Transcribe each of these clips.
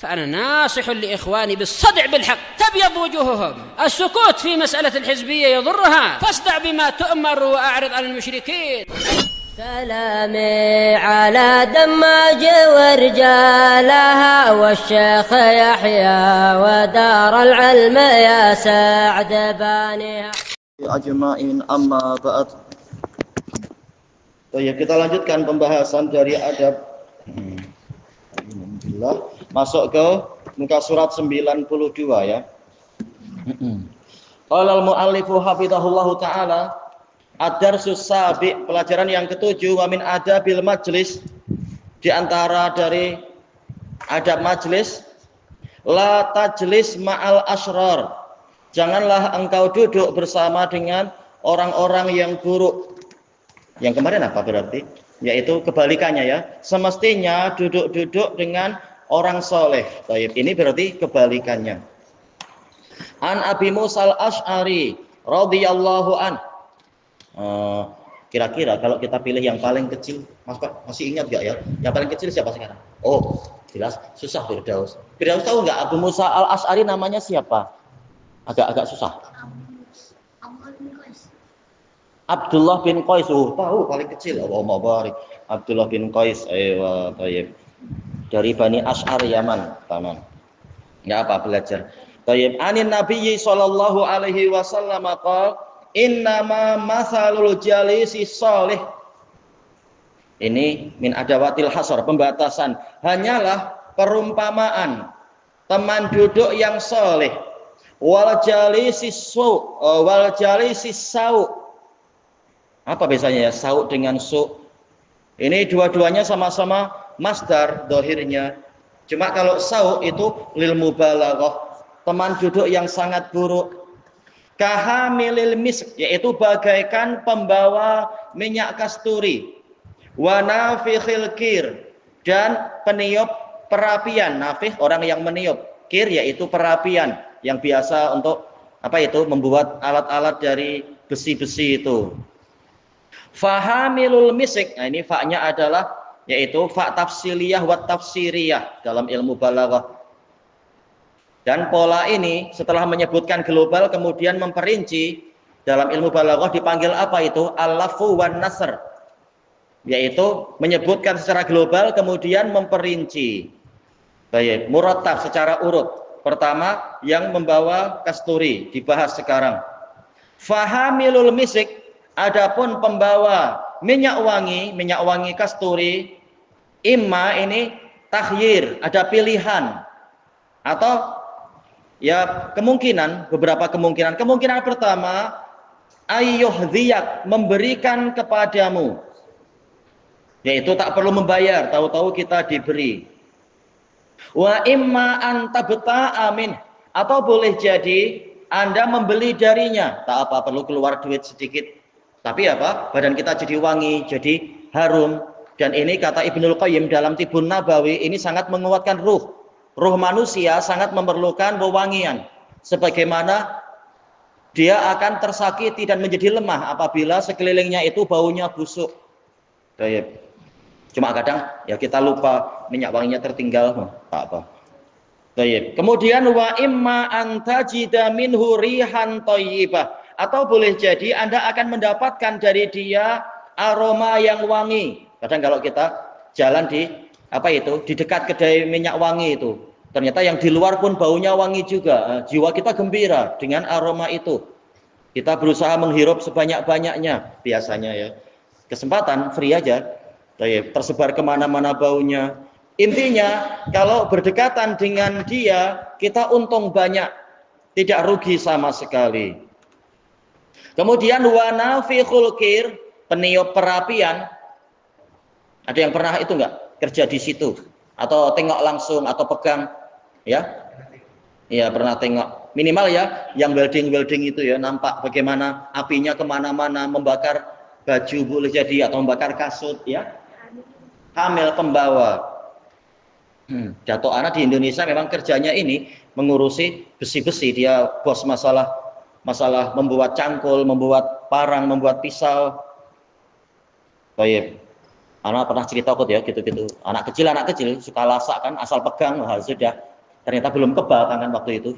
فأنا ناصح لإخواني بالصدع بالحق تبيض وجوههم. السكوت في مسألة الحزبية يضرها، فاصدع بما تؤمر وأعرض عن المشركين. سلامي على دماج ورجالها والشيخ يحيى ودار العلم يا سعد بانيها أجمعين أما بعد. Kita lanjutkan pembahasan dari adab. Alhamdulillah. Masuk ke muka surat 92 ya. Qala al-muallifu hafizahullahu taala ad-darsus sabi', pelajaran yang ketujuh, wa min adabil majlis, di antara dari adab majlis, la tajlis ma'al asrar, janganlah engkau duduk bersama dengan orang-orang yang buruk. Yang kemarin apa berarti? Yaitu kebalikannya ya. Semestinya duduk-duduk dengan orang soleh. Baik, ini berarti kebalikannya. An Abi Musa al-Asy'ari radhiyallahu an. Kira-kira kalau kita pilih yang paling kecil, masih ingat gak ya? Yang paling kecil siapa sekarang? Oh, jelas susah Firdaus. Firdaus tahu nggak Abu Musa al-Asy'ari namanya siapa? Agak susah. Abdullah bin Qais. Tahu paling kecil. Allahumma barik. Abdullah bin Qais. Ayo, tayyib. Dari Bani Asy'ar Yaman, taman. Enggak apa belajar. Tayyib. Anin Nabiyyi sallallahu alaihi wasallam qala innama mathalul jalisi sholih. Ini min adawatil hasar, pembatasan. Hanyalah perumpamaan teman duduk yang soleh. Wal jalisi sau. Apa biasanya ya? Sau dengan su. Ini dua-duanya sama-sama masdar dohirnya. Cuma kalau sau itu lil mubalaghah, teman duduk yang sangat buruk. Kahamilil misk, yaitu bagaikan pembawa minyak kasturi. Wa nafikhil kir, dan peniup perapian. Nafih orang yang meniup, kir yaitu perapian yang biasa untuk apa itu membuat alat-alat dari besi-besi itu. Fahamilul misik, nah ini fa-nya adalah yaitu fa tafsiliyah wa tafsiriyah dalam ilmu balaghah. Dan pola ini setelah menyebutkan global kemudian memperinci, dalam ilmu balaghah dipanggil apa itu? Al-lafu wan nasr, yaitu menyebutkan secara global kemudian memperinci. Baik, murattab secara urut. Pertama yang membawa kasturi dibahas sekarang. Fahamilul misik, adapun pembawa minyak wangi kasturi, imma ini takhyir, ada pilihan, atau ya beberapa kemungkinan. Kemungkinan pertama, ayyuhdhiyak, memberikan kepadamu, yaitu tak perlu membayar, tahu-tahu kita diberi. Wa imma antabta amin, atau boleh jadi Anda membeli darinya, tak apa perlu keluar duit sedikit, tapi apa? Badan kita jadi wangi, jadi harum. Dan ini kata Ibnul Qayyim dalam Tibun Nabawi, ini sangat menguatkan ruh. Ruh manusia sangat memerlukan wewangian, sebagaimana dia akan tersakiti dan menjadi lemah apabila sekelilingnya itu baunya busuk. Baik. Cuma kadang ya kita lupa minyak wanginya tertinggal, tak apa. Baik. Kemudian wa imma antajida minhu rihan thayyibah, atau boleh jadi Anda akan mendapatkan dari dia aroma yang wangi. Kadang kalau kita jalan di di dekat kedai minyak wangi itu, ternyata yang di luar pun baunya wangi juga. Jiwa kita gembira dengan aroma itu. Kita berusaha menghirup sebanyak-banyaknya biasanya ya. Kesempatan free aja, tersebar kemana-mana baunya. Intinya kalau berdekatan dengan dia, kita untung banyak, tidak rugi sama sekali. Kemudian wana fi khulkir, peniup perapian. Ada yang pernah itu enggak kerja di situ atau tengok langsung atau pegang ya? Iya pernah tengok, minimal ya yang welding itu ya, nampak bagaimana apinya kemana-mana, membakar baju boleh jadi atau membakar kasut ya. Hamil pembawa. Dato' Ana di Indonesia memang kerjanya ini mengurusi besi-besi, dia bos masalah membuat cangkul, membuat parang, membuat pisau. Baik. Anak pernah cerita kok ya gitu-gitu. Anak kecil suka lasak kan, asal pegang sudah Ternyata belum kebal tangan waktu itu.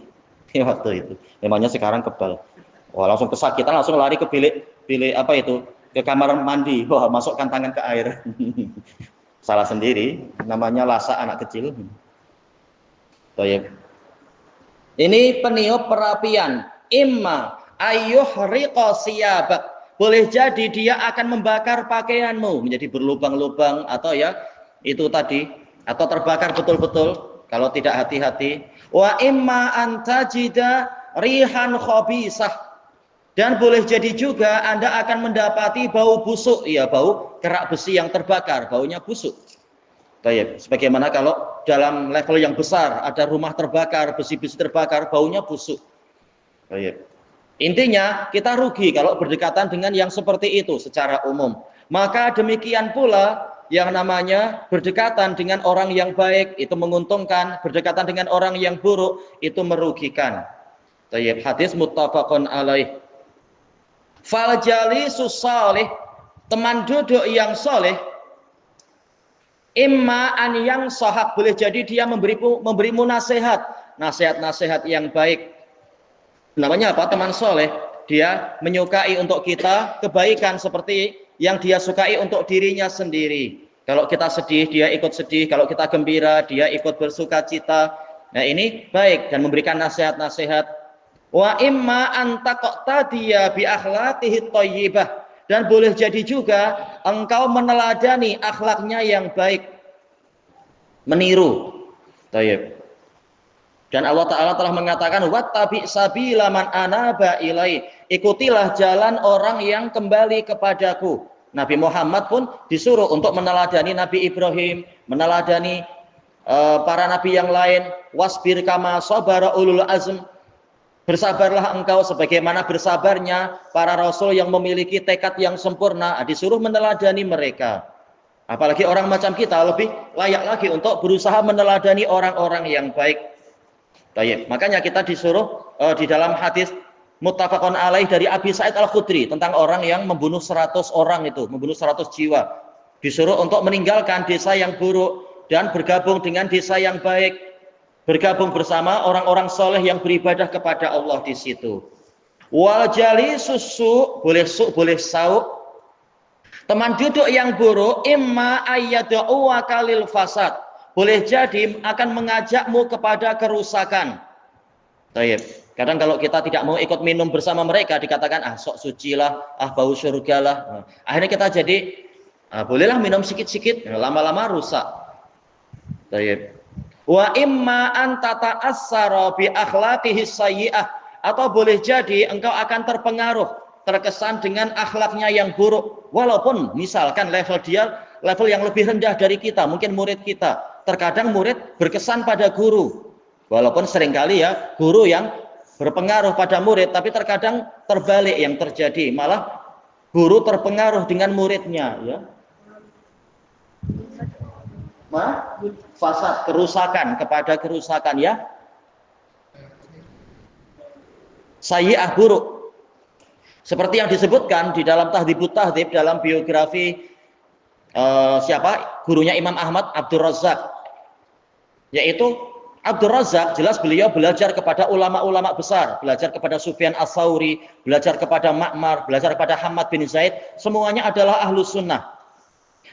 Waktu itu. Memangnya sekarang kebal. Wah, langsung kesakitan, langsung lari ke bilik apa itu? Ke kamar mandi. Wah, masukkan tangan ke air. Salah sendiri, namanya lasa anak kecil. Baik. Ini peniup perapian. Imma ayyuhriqa siyabak. Boleh jadi dia akan membakar pakaianmu menjadi berlubang-lubang atau ya itu tadi, atau terbakar betul-betul kalau tidak hati-hati. Wa imma antajida rihan khabisah. Dan boleh jadi juga Anda akan mendapati bau busuk, ya bau kerak besi yang terbakar, baunya busuk. Baik, sebagaimana kalau dalam level yang besar ada rumah terbakar, besi-besi terbakar, baunya busuk. Baik. Intinya kita rugi kalau berdekatan dengan yang seperti itu secara umum. Maka demikian pula yang namanya berdekatan dengan orang yang baik itu menguntungkan, berdekatan dengan orang yang buruk itu merugikan. Baik, hadis muttafaqun alaih. Fal jalisus salih, teman duduk yang soleh, imma an yang sahab, boleh jadi dia memberimu nasihat yang baik. Namanya apa? Teman soleh. Dia menyukai untuk kita kebaikan seperti yang dia sukai untuk dirinya sendiri. Kalau kita sedih, dia ikut sedih. Kalau kita gembira, dia ikut bersuka cita. Nah ini baik dan memberikan nasihat-nasihat. Wa imma an taqtadiya bi akhlaqihi thayyibah. Dan boleh jadi juga engkau meneladani akhlaknya yang baik, meniru. Tayyib. Dan Allah Ta'ala telah mengatakan wattabi sabila man anaba ilai, ikutilah jalan orang yang kembali kepadaku. Nabi Muhammad pun disuruh untuk meneladani Nabi Ibrahim, meneladani para nabi yang lain. Wasbir kama sabara ulul azm, bersabarlah engkau sebagaimana bersabarnya para rasul yang memiliki tekad yang sempurna. Disuruh meneladani mereka. Apalagi orang macam kita lebih layak lagi untuk berusaha meneladani orang-orang yang baik. Baik, makanya kita disuruh di dalam hadis muttafaqun alaih dari Abi Sa'id Al-Khudri tentang orang yang membunuh 100 orang itu, membunuh 100 jiwa. Disuruh untuk meninggalkan desa yang buruk dan bergabung dengan desa yang baik. Bergabung bersama orang-orang soleh yang beribadah kepada Allah di situ. Wal jalisus su, boleh su, boleh sau. Teman duduk yang buruk imma ayyad'u wa kalil fasad. Boleh jadi akan mengajakmu kepada kerusakan. Baik. Kadang kalau kita tidak mau ikut minum bersama mereka dikatakan sok suci lah, bau surga lah. Akhirnya kita jadi bolehlah minum sikit-sikit, lama-lama rusak. Baik. Wa imma an tata'assara bi akhlaqihi sayyi'ah, atau boleh jadi engkau akan terkesan dengan akhlaknya yang buruk, walaupun misalkan level dia level yang lebih rendah dari kita, mungkin murid kita. Terkadang murid berkesan pada guru, walaupun seringkali ya guru yang berpengaruh pada murid, tapi terkadang terbalik yang terjadi, malah guru terpengaruh dengan muridnya, ya. Fasad, kerusakan kepada kerusakan, ya. Sayyi'ah, buruk. Seperti yang disebutkan di dalam Tahdhibut Tahdhib, dalam biografi siapa? Gurunya Imam Ahmad, Abdur Razzaq. Yaitu Abdur Razzaq, jelas beliau belajar kepada ulama-ulama besar, belajar kepada Sufyan Ats-Tsauri, belajar kepada Ma'mar, belajar kepada Hammad bin Zaid, semuanya adalah ahlus sunnah.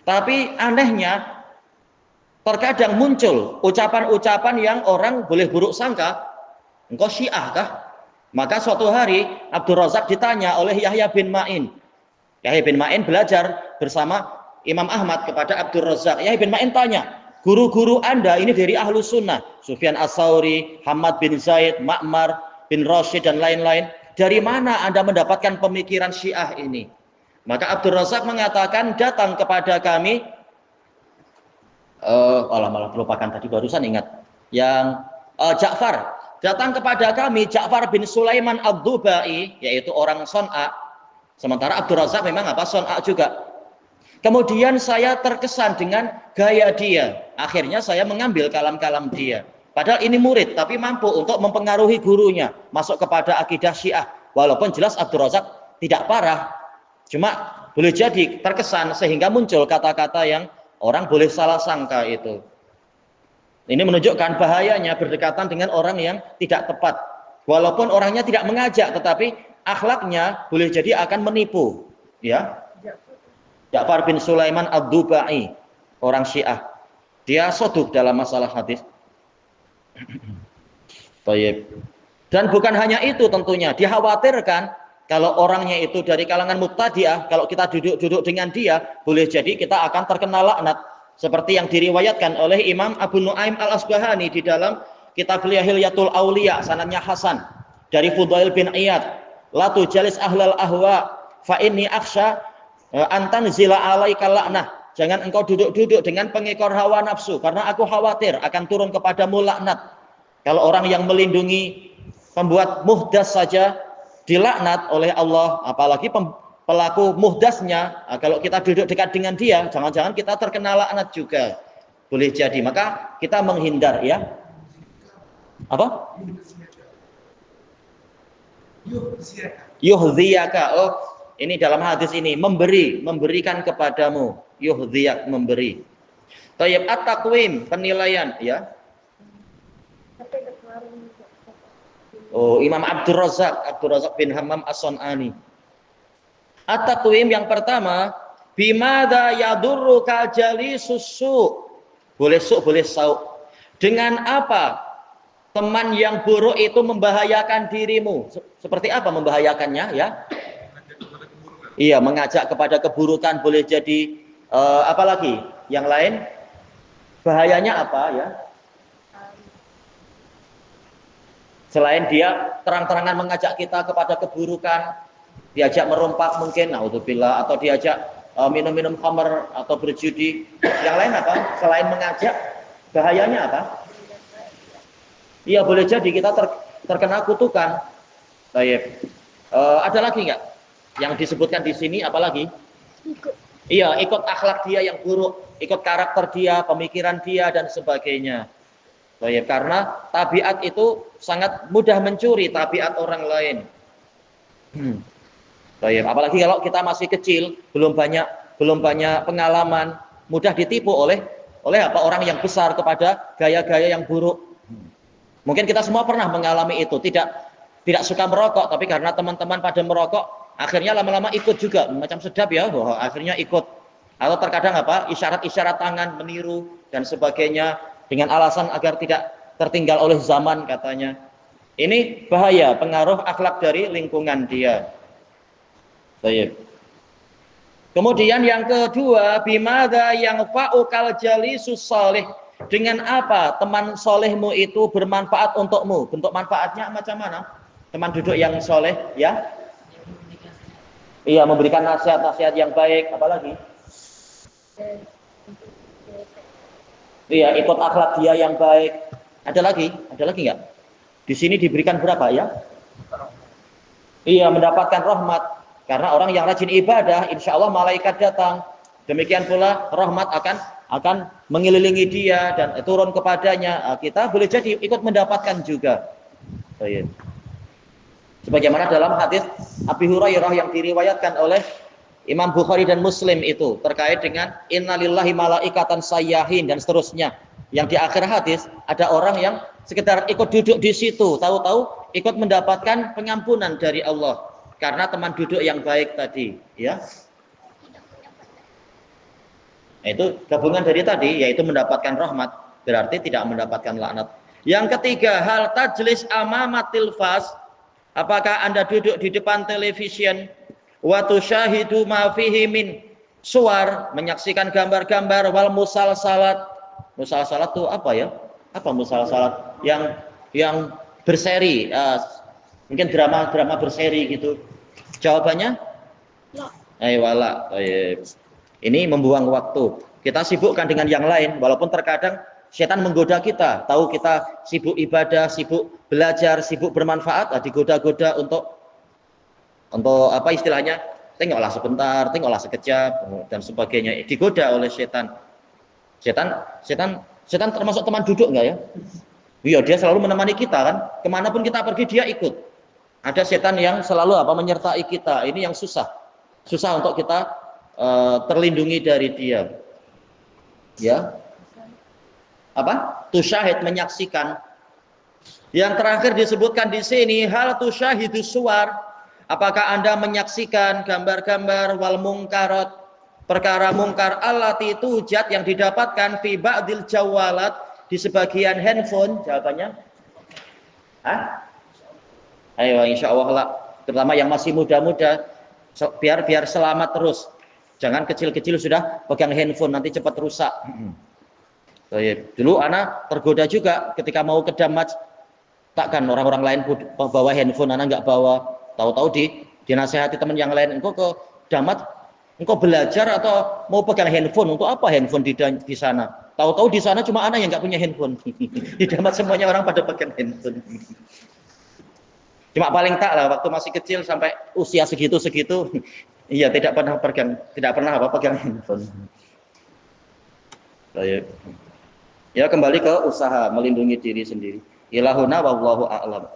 Tapi anehnya, terkadang muncul ucapan-ucapan yang orang boleh buruk sangka, engkau Syiah kah? Maka suatu hari Abdur Razzaq ditanya oleh Yahya bin Ma'in. Yahya bin Ma'in belajar bersama Imam Ahmad kepada Abdur Razzaq. Yahya bin Ma'in tanya, guru-guru Anda ini dari ahlus sunnah, Sufyan Ats-Tsauri, Hammad bin Zaid, Ma'mar bin Rashid dan lain-lain, dari mana Anda mendapatkan pemikiran Syiah ini? Maka Abdur Razzaq mengatakan, datang kepada kami, malah melupakan tadi, barusan ingat, yang Ja'far, datang kepada kami Ja'far bin Sulaiman Ad-Dubai, yaitu orang Son'a. Sementara Abdur Razzaq memang Son'a juga. Kemudian saya terkesan dengan gaya dia. Akhirnya saya mengambil kalam-kalam dia. Padahal ini murid, tapi mampu untuk mempengaruhi gurunya masuk kepada akidah Syiah. Walaupun jelas Abdur Razzaq tidak parah, cuma boleh jadi terkesan sehingga muncul kata-kata yang orang boleh salah sangka itu. Ini menunjukkan bahayanya berdekatan dengan orang yang tidak tepat. Walaupun orangnya tidak mengajak, tetapi akhlaknya boleh jadi akan menipu. Ya, Ja'far bin Sulaiman Ad-Dubai, orang Syiah. Dia soduk dalam masalah hadis. Baik. Dan bukan hanya itu tentunya, dikhawatirkan kalau orangnya itu dari kalangan mubtadi'ah, kalau kita duduk-duduk dengan dia, boleh jadi kita akan terkena laknat. Seperti yang diriwayatkan oleh Imam Abu Nu'aim Al-Asbahani di dalam kitab Hilyatul Auliya, sanadnya Hasan, dari Fudail bin Iyad, la tujalis ahlal ahwa fa inni akhsha antanzila alaika laknah. Jangan engkau duduk-duduk dengan pengekor hawa nafsu, karena aku khawatir akan turun kepadamu laknat. Kalau orang yang melindungi pembuat muhdas saja dilaknat oleh Allah, apalagi pelaku muhdasnya. Nah, kalau kita duduk dekat dengan dia, jangan-jangan kita terkena laknat juga. Boleh jadi. Maka kita menghindar, ya. Apa? Yuhdhiyaka. Oh, ini dalam hadis ini, memberikan kepadamu. Yuhdhiyak, memberi. Tayyib, at-taqwim, penilaian, ya. Oh, Imam Abdul Razak bin Hammam As-Sun'ani. At-taqwim yang pertama, bimada yadurruka jalisus su. Boleh su, boleh sau. Dengan apa teman yang buruk itu membahayakan dirimu? Seperti apa membahayakannya, ya? Iya, mengajak kepada keburukan, boleh jadi apa lagi? Yang lain? Bahayanya apa, ya? Selain dia terang-terangan mengajak kita kepada keburukan, diajak merompak mungkin, naudzubillah, atau diajak minum-minum khamr atau berjudi. Yang lain apa? Selain mengajak, bahayanya apa? Iya, boleh jadi kita terkena kutukan. Baik. Ada lagi nggak yang disebutkan di sini? Apalagi? Iya, ikut akhlak dia yang buruk, ikut karakter dia, pemikiran dia dan sebagainya. Baik, karena tabiat itu sangat mudah mencuri tabiat orang lain. Baik, apalagi kalau kita masih kecil, belum banyak pengalaman, mudah ditipu oleh apa orang yang besar kepada gaya-gaya yang buruk. Mungkin kita semua pernah mengalami itu, tidak suka merokok, tapi karena teman-teman pada merokok, akhirnya lama-lama ikut juga, macam sedap ya, akhirnya ikut. Atau terkadang apa? Isyarat-isyarat tangan, meniru dan sebagainya, dengan alasan agar tidak tertinggal oleh zaman katanya. Ini bahaya, pengaruh akhlak dari lingkungan dia. Baik. Kemudian yang kedua, bimada yang fa'ukal jalisus salih. Dengan apa teman solehmu itu bermanfaat untukmu? Bentuk manfaatnya macam mana? Teman duduk yang soleh, ya? Iya, memberikan nasihat-nasihat yang baik. Apalagi? Iya, ikut akhlak dia yang baik. Ada lagi nggak? Di sini diberikan berapa, ya? Iya, mendapatkan rahmat. Karena orang yang rajin ibadah, insya Allah malaikat datang. Demikian pula rahmat akan mengelilingi dia dan turun kepadanya. Kita boleh jadi ikut mendapatkan juga. Baik. Sebagaimana dalam hadis Abi Hurairah yang diriwayatkan oleh Imam Bukhari dan Muslim itu terkait dengan innalillahi malaikatan sayyahin dan seterusnya. Yang di akhir hadis ada orang yang sekedar ikut duduk di situ, tahu-tahu ikut mendapatkan pengampunan dari Allah karena teman duduk yang baik tadi, ya. Itu gabungan dari tadi, yaitu mendapatkan rahmat, berarti tidak mendapatkan laknat. Yang ketiga, hal tajlis amamatil fas. Apakah Anda duduk di depan television wa tusyahidu ma fihi min suwar, menyaksikan gambar-gambar, wal musalsalat. Musalsalat itu apa ya? Apa musalsalat? Yang berseri, mungkin drama berseri gitu. Jawabannya? Wala. Ini membuang waktu. Kita sibukkan dengan yang lain, walaupun terkadang setan menggoda kita. Tahu kita sibuk ibadah, sibuk belajar, sibuk bermanfaat, digoda-goda untuk apa istilahnya? Tengoklah sebentar, tengoklah sekejap dan sebagainya. Digoda oleh setan. Setan termasuk teman duduk enggak ya? Iya, dia selalu menemani kita kan. Kemanapun kita pergi dia ikut. Ada setan yang selalu menyertai kita. Ini yang susah untuk kita terlindungi dari dia. Ya. apa? Tusyahid, menyaksikan. Yang terakhir disebutkan di sini, hal tusyahidus suwar. Apakah Anda menyaksikan gambar-gambar wal mungkarat, perkara mungkar allati tujad yang didapatkan fi ba'dil jawalat, di sebagian handphone? Jawabannya? Hah? Ayo, insya Allah lah. Terutama yang masih muda-muda, biar selamat terus. Jangan kecil-kecil sudah pegang handphone, nanti cepat rusak. Dulu anak tergoda juga ketika mau ke damat, takkan orang-orang lain bawa handphone, anak nggak bawa. Tahu-tahu dinasehati teman yang lain, engkau ke damat, engkau belajar atau mau pegang handphone? Untuk apa handphone di sana? Tahu-tahu di sana cuma anak yang nggak punya handphone. Di damat semuanya orang pada pegang handphone. Cuma paling tak lah waktu masih kecil sampai usia segitu, iya tidak pernah pegang handphone. Ya kembali ke usaha melindungi diri sendiri. Ilahuna wallahu a'lam.